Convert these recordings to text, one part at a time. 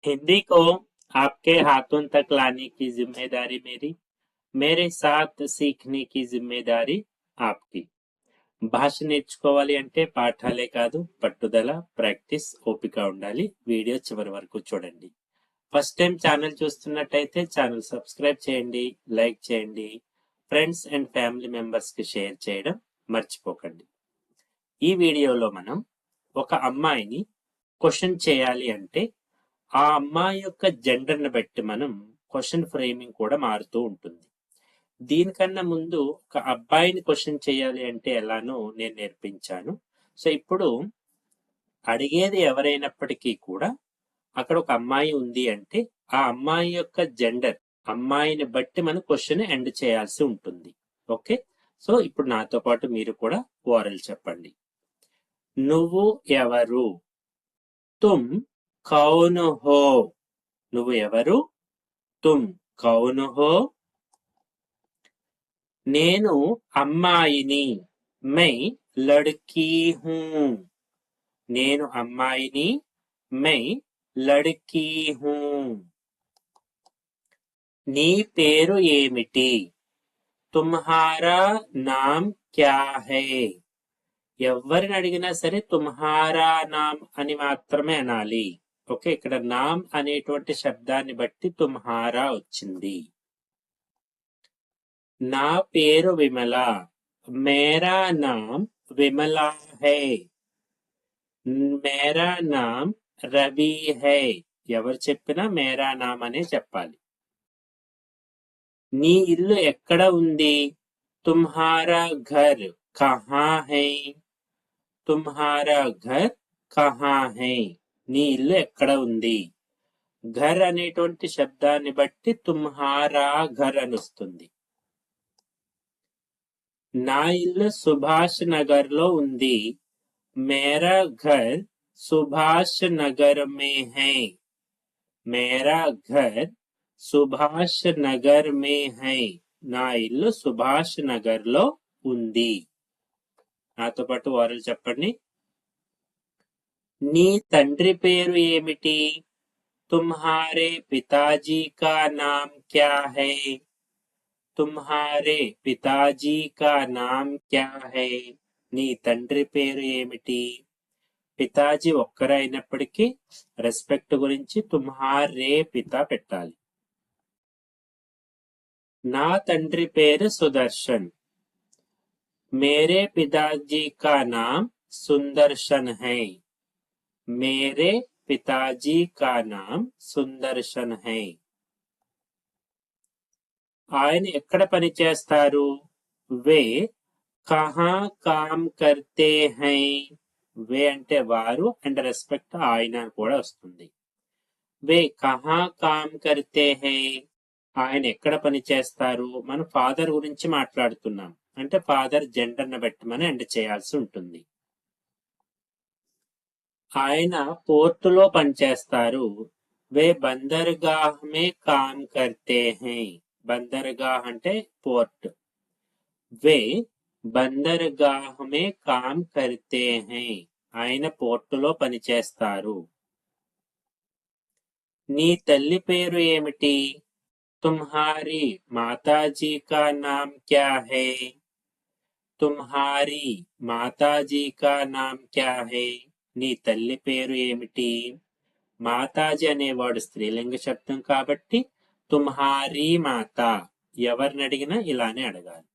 हिंदी को आपके हाथों तक लाने की जिम्मेदारी मेरी, मेरे साथ सीखने की जिम्मेदारी आपकी. భాష నేర్చుకోవాలి అంటే పాఠాలే కాదు, పట్టుదల, ప్రాక్టీస్, ఓపిక ఉండాలి. వీడియో చివరి వరకు చూడండి. ఫస్ట్ టైం ఛానల్ చూస్తున్నట్టయితే ఛానల్ సబ్స్క్రైబ్ చేయండి, లైక్ చేయండి, ఫ్రెండ్స్ అండ్ ఫ్యామిలీ మెంబర్స్ కి షేర్ చేయడం మర్చిపోకండి. ఈ వీడియోలో మనం ఒక అమ్మాయిని క్వశ్చన్ చేయాలి అంటే ఆ అమ్మాయి యొక్క జెండర్ని బట్టి మనం క్వశ్చన్ ఫ్రేమింగ్ కూడా మారుతూ ఉంటుంది. దీనికన్నా ముందు ఒక అబ్బాయిని క్వశ్చన్ చేయాలి అంటే ఎలానో నేను నేర్పించాను. సో ఇప్పుడు అడిగేది ఎవరైనప్పటికీ కూడా అక్కడ ఒక అమ్మాయి ఉంది అంటే ఆ అమ్మాయి యొక్క జెండర్, అమ్మాయిని బట్టి మనం క్వశ్చన్ ఎండ్ చేయాల్సి ఉంటుంది. ఓకే, సో ఇప్పుడు నాతో పాటు మీరు కూడా ఓరల్ చెప్పండి. నువ్వు ఎవరు? తుమ్ కౌన్ హో? నువ్వు ఎవరు? తుమ్ కౌన్ హో? నేను అమ్మాయిని, మై లడ్కీ హూ. నేను అమ్మాయిని, మై లడ్కీ హూ. నీ పేరు ఏమిటి? తుమ్హారా నామ్ క్యా హై? ఎవరిని అడిగినా సరే తుమ్హారా నామ్ అని మాత్రమే అనాలి. ఓకే, ఇక్కడ నామ్ అనేటువంటి శబ్దాన్ని బట్టి తుమ్హారా వచ్చింది. నా పేరు విమల, మేరా నామ్ విమలా హై. మేరా నామ్ రవి హై. ఎవరు చెప్పినా మేరా నామ్ అనే చెప్పాలి. నీ ఇల్లు ఎక్కడ ఉంది? తుమ్హారా ఘర్ కహా హై? తుమ్హారా ఘర్ కహా హై? నీ ఇల్లు ఎక్కడ ఉంది? ఘర్ అనేటువంటి శబ్దాన్ని బట్టి తుమ్హారా ఘర్ అని వస్తుంది. నా ఇల్లు సుభాష్ నగర్ లో ఉంది. మేరా ఘర్ సుభాష్ నగర్ మే హై. మేరా ఘర్ సుభాష్ నగర్ మే హై. నా ఇల్లు సుభాష్ నగర్ లో ఉంది. నాతో పాటు వారు చెప్పండి. నీ తండ్రి పేరు ఏమిటి? తుమ్హారే పితాజీ కా నామ్ క్యా హై? తుమ్హారే పితాజీ కా నామ్ క్యా హై? నీ తండ్రి పేరు ఏమిటి? పితాజీ ఒక్కరైనప్పటికీ రెస్పెక్ట్ గురించి తుమ్హారే పితా పెట్టాలి. నా తండ్రి పేరు సుదర్శన్. మేరే పితాజీ కా నామ్ సుందర్శన్ హై. మేరే పితాజీ కా నామ్ సుందర్శన్ హై. ఆయన ఎక్కడ పని చేస్తారు? వే కహా కామ్ కర్తే హై. వే అంటే వారు అండ్ రెస్పెక్ట్ ఆయన కూడా వస్తుంది. వే కహా కామ్ కర్తే హై. ఆయన ఎక్కడ పని చేస్తారు? మనం ఫాదర్ గురించి మాట్లాడుతున్నాం అంటే ఫాదర్ జెండర్ ని బట్టి మనం ఎండ్ చేయాల్సి ఉంటుంది. ఆయన పోర్టులో పనిచేస్తారు. వే బందర్గాహ్ మే కామ్ కర్తే హై. బందర్గాహ్ అంటే పోర్ట్. వే బందర్గాహ్ మే కామ్ కర్తే హై. ఆయన పోర్టులో పనిచేస్తారు. నీ తల్లి పేరు ఏమిటి? తుమ్హారీ మాతాజీ కా నామ్ క్యా హై? తుమ్హారీ మాతాజీ కా నామ్ క్యా హై? నీ తల్లి పేరు ఏమిటి? మాతాజీ అనేవాడు స్త్రీలింగ శబ్దం కాబట్టి తుమ్హారీ మాత. ఎవరిని అడిగినా ఇలానే అడగాలి.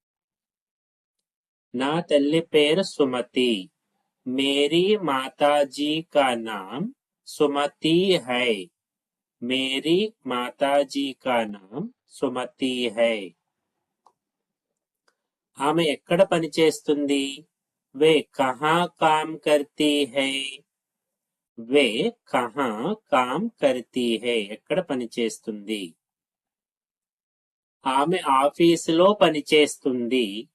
నా తల్లి పేరు సుమతి. మేరీ మాతాజీ కా నామ్ సుమతి హై. మేరీ మాతాజీ కా నామ్ సుమతి హై. ఆమె ఎక్కడ పనిచేస్తుంది? వే కహా కామ్ కర్తీ హై. వే కహా కామ్ కర్తీ హై. ఎక్కడ పనిచేస్తుంది? ఆమె ఆఫీసులో పనిచేస్తుంది.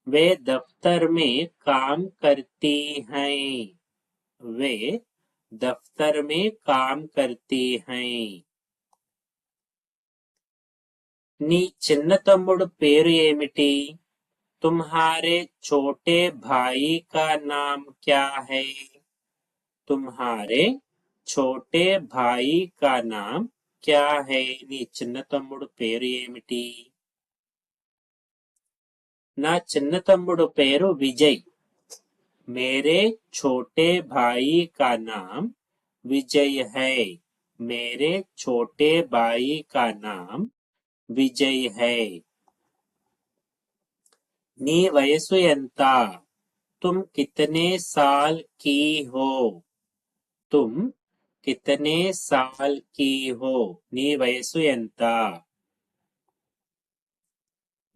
వే దఫ్తర్ మే కామ్ కర్తీ హై. వే దఫ్తర్ మే కామ్ కర్తీ హై. నీ చిన్న తమ్ముడు పేరు ఏమిటి? తుమ్హారే చోటే భాయి కా నామ్ క్యా హై? తుమ్హారే छोटे भाई का नाम क्या है నీ చిన్న తమ్ముడు పేరు ఏమిటి నా చిన్న తమ్ముడు పేరు విజయ్ मेरे छोटे भाई का नाम विजय है मेरे छोटे भाई का नाम विजय है నీ వయసు ఎంత तुम कितने साल की हो तुम कितने साल की हो నీ వయసు ఎంత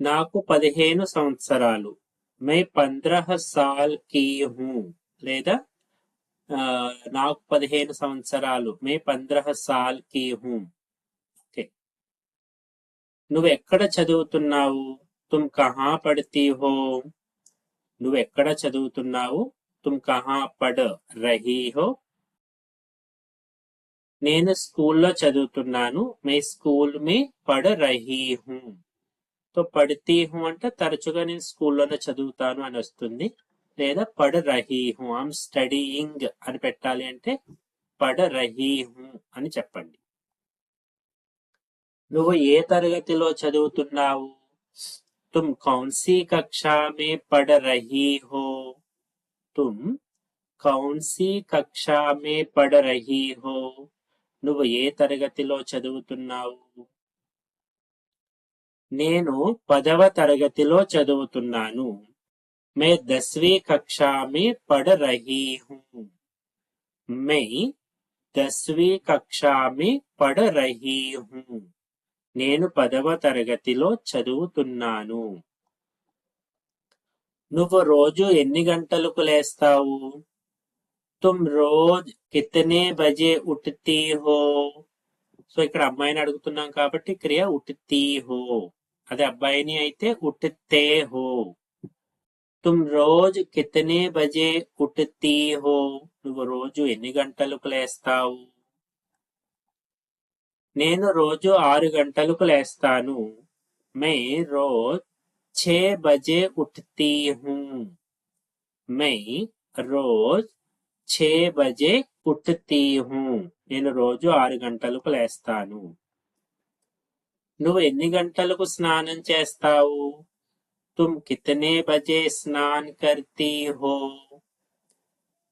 నాకు 15 సంవత్సరాలు मैं 15 साल की हूँ లేదా నాకు 15 సంవత్సరాలు मैं 15 साल की हूँ ఓకే నువ్వు ఎక్కడ చదువుతున్నావు तुम कहाँ पढ़ती हो నువ్వు ఎక్కడ చదువుతున్నావు तुम कहाँ पढ़ रही हो నేను స్కూల్లో చదువుతున్నాను मैं स्कूल में पढ़ रही हूँ तो పढ़ती हूँ అంటే తరచుగా నేను స్కూల్లోనే చదువుతాను అని వస్తుంది లేదా పढ़ रही हूँ ఐఎమ్ స్టడీయింగ్ అని పెట్టాలి అంటే పढ़ रही हूँ అని చెప్పండి నువ్వు ఏ తరగతిలో చదువుతున్నావు तुम कौन सी कक्षा में पढ़ रही हो तुम कौन सी कक्षा में पढ़ रही हो నువ్వు ఏ తరగతిలో చదువుతున్నావు నేను 10వ తరగతిలో చదువుతున్నాను मैं 10वीं कक्षा में पढ़ रही हूँ मैं 10वीं कक्षा में पढ़ रही हूँ నేను 10వ తరగతిలో చదువుతున్నాను నువ్వు రోజు ఎన్ని గంటలకు లేస్తావు तुम रोज कितने बजे उठती हो సో ఇక్కడ అమ్మాయిని అడుగుతున్నాం కాబట్టి క్రియ ఉట్తి హో అదే అబ్బాయిని అయితే ఉట్తే హో तुम रोज कितने बजे उठती हो నువ్వు రోజు ఎన్ని గంటలకు లేస్తావు నేను రోజు 6 గంటలకు లేస్తాను मैं रोज 6 बजे उठती हूँ मैं रोज 6 बजे उठती हूँ నేను రోజు 6 గంటలకు లేస్తాను నువ్వు ఎన్ని గంటలకు స్నానం చేస్తావు तुम कितने बजे स्नान करती हो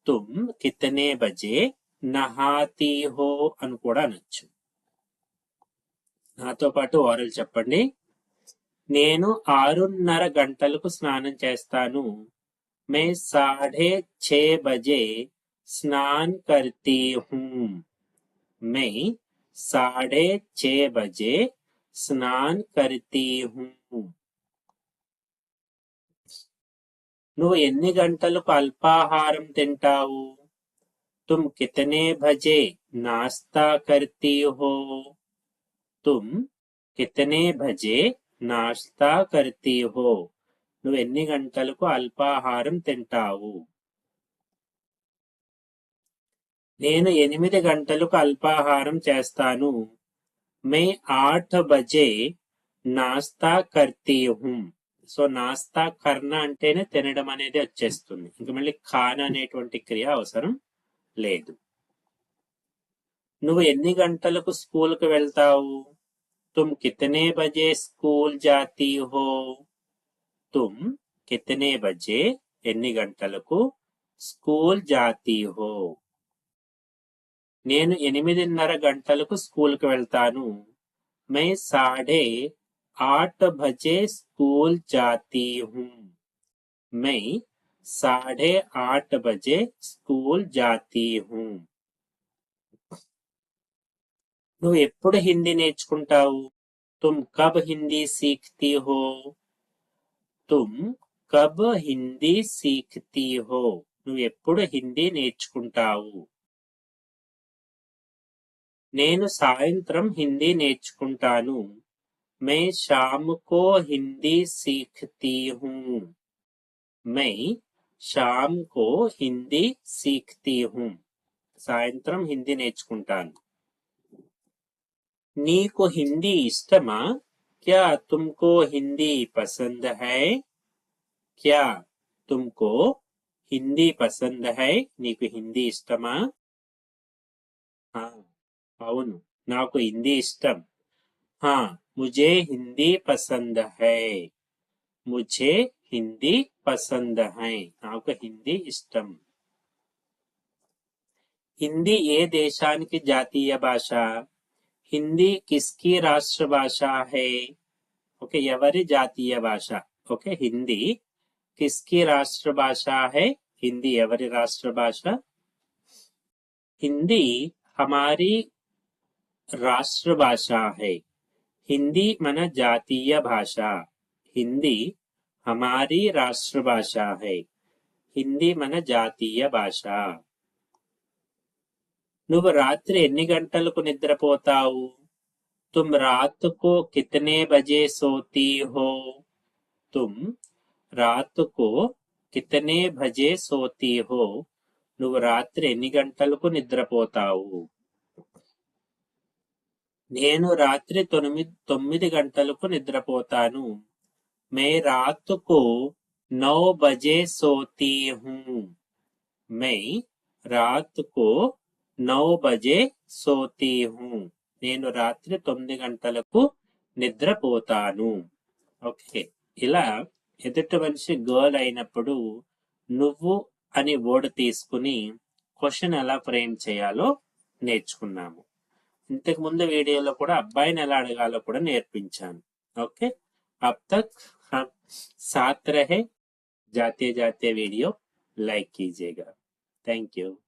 तुम कितने बजे नहाती हो అని కూడా అనొచ్చు నాతో పాటు ఓరల్ చెప్పండి నేను 6:30 గంటలకు స్నానం చేస్తాను मैं 6:30 बजे स्नान करती हूँ मैं 6:30 बजे स्नान करती हूँ నువ్వు ఎన్ని గంటలకు అల్పాహారం తింటావు तुम कितने बजे नाश्ता करती हो तुम कितने बजे नाश्ता करती हो నువ్వు ఎన్ని గంటలకు అల్పాహారం తింటావు నేను 8 గంటలకు అల్పాహారం చేస్తాను मैं 8 बजे नाश्ता करती हूँ సో నాస్తా కర్ణ అంటేనే తినడం అనేది వచ్చేస్తుంది ఇంక మళ్ళీ ఖాన్ అనేటువంటి క్రియ అవసరం లేదు నువ్వు ఎన్ని గంటలకు స్కూల్కి వెళ్తావు तुम कितने बजे स्कूल जाती हो तुम कितने बजे ఎన్ని గంటలకు స్కూల్ జాతీ హో నేను 8:30 గంటలకు స్కూల్కి వెళ్తాను मैं 8:30 बजे स्कूल जाती हूँ मैं 8:30 बजे स्कूल जाती हूँ నువ్వు ఎప్పుడు హిందీ నేర్చుకుంటావు तुम कब हिंदी सीखती हो तुम कब हिंदी सीखती हो నువ్వు ఎప్పుడు హిందీ నేర్చుకుంటావు నేను సాయంత్రం హిందీ నేర్చుకుంటాను मैं शाम को हिंदी सीखती हूँ मैं शाम को हिंदी सीखती हूँ సాయంత్రం హిందీ నేర్చుకుంటాను నీకు హిందీ ఇష్టమా क्या तुमको हिंदी पसंद है क्या तुमको हिंदी पसंद है నీకు హిందీ ఇష్టమా हाँ, అవును, నాకు హిందీ ఇష్టం. हाँ, मुझे हिंदी पसंद है. मुझे हिंदी पसंद है. నాకు హిందీ ఇష్టం. హిందీ ఏ దేశానికి జాతీయ భాష? హిందీ కిస్కి రాష్ట్ర భాష హై? ఓకే, ఎవరి జాతీయ భాష? ఓకే, హిందీ కిస్కి రాష్ట్ర భాష హై? హిందీ ఎవరి రాష్ట్ర భాష? హిందీ హమారీ రాష్ట్ర భాష హై. హిందీ మన జాతీయ భాష. హిందీ హమారీ రాష్ట్ర భాష హై. హిందీ మన జాతీయ భాష. నువ్వు రాత్రి ఎన్ని గంటలకు నిద్రపోతావు? तुम रात को कितने बजे सोती हो? तुम रात को कितने बजे सोती हो? నువ్వు రాత్రి ఎన్ని గంటలకు నిద్రపోతావు? నేను రాత్రి 9 గంటలకు నిద్రపోతాను. मैं रात को 9 बजे सोती हूँ. मैं रात को 9 बजे सोती हूँ. నేను రాత్రి 9 గంటలకు నిద్రపోతాను. ఓకే, ఇలా ఎదుటి మనిషి గర్ల్ అయినప్పుడు నువ్వు అని వర్డ్ తీసుకుని క్వశ్చన్ ఎలా ఫ్రేమ్ చేయాలో నేర్చుకున్నాము. ఇంతకు ముందు వీడియోలో కూడా అబ్బాయిని ఎలా అడగాలో కూడా నేర్పించాను. ఓకే, अब तक हम साथ रहे. जाते जाते वीडियो लाइक कीजिएगा. Thank you.